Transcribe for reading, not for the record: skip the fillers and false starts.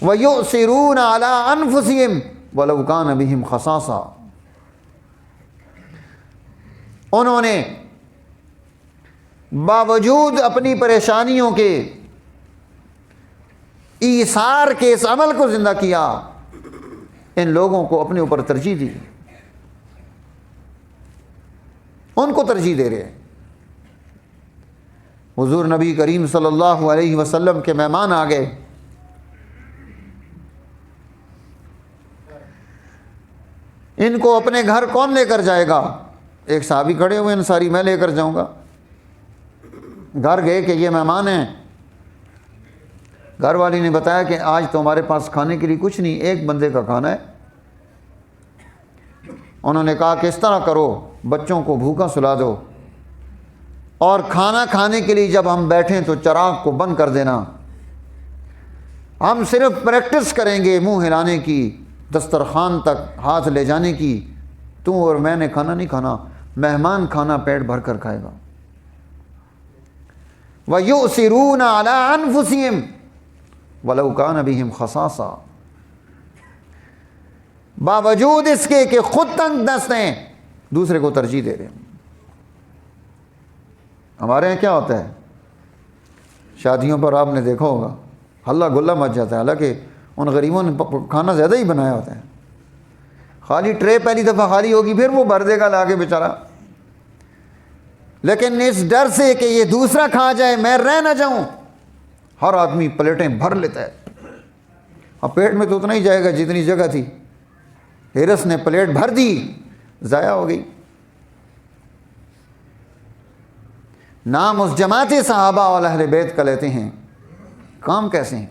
وَيُؤْثِرُونَ عَلَىٰ أَنفُسِهِمْ وَلَوْ كَانَ بِهِمْ خَصَاصَةٌ، انہوں نے باوجود اپنی پریشانیوں کے ایثار کے اس عمل کو زندہ کیا، ان لوگوں کو اپنے اوپر ترجیح دی، ان کو ترجیح دے رہے ہیں۔ حضور نبی کریم صلی اللہ علیہ وسلم کے مہمان آ گئے، ان کو اپنے گھر کون لے کر جائے گا؟ ایک صحابی کھڑے ہوئے، انصاری، میں لے کر جاؤں گا۔ گھر گئے کہ یہ مہمان ہیں، گھر والی نے بتایا کہ آج تو ہمارے پاس کھانے کے لیے کچھ نہیں، ایک بندے کا کھانا ہے۔ انہوں نے کہا کہ اس طرح کرو، بچوں کو بھوکا سلا دو، اور کھانا کھانے کے لیے جب ہم بیٹھیں تو چراغ کو بند کر دینا، ہم صرف پریکٹس کریں گے منہ ہلانے کی، دسترخوان تک ہاتھ لے جانے کی، تو اور میں نے کھانا نہیں کھانا، مہمان کھانا پیٹ بھر کر کھائے گا۔ وَيُؤْثِرُونَ عَلَىٰ أَنفُسِهِمْ وَلَوْ كَانَ بِهِمْ خَصَاصَةٌ، باوجود اس کے کہ خود تنگ دست ہیں، دوسرے کو ترجیح دے رہے ہیں۔ ہمارے یہاں کیا ہوتا ہے، شادیوں پر آپ نے دیکھا ہوگا ہلا گلا مچ جاتا ہے، حالانکہ ان غریبوں نے کھانا زیادہ ہی بنایا ہوتا ہے، خالی ٹرے پہلی دفعہ خالی ہوگی پھر وہ بھر دے گا لا کے بیچارہ، لیکن اس ڈر سے کہ یہ دوسرا کھا جائے میں رہ نہ جاؤں، ہر آدمی پلیٹیں بھر لیتا ہے۔ اب پیٹ میں تو اتنا ہی جائے گا جتنی جگہ تھی، ہرس نے پلیٹ بھر دی، ضائع ہو گئی۔ نام اس جماعت صحابہ اور اہل بیت کا لیتے ہیں، کام کیسے ہیں؟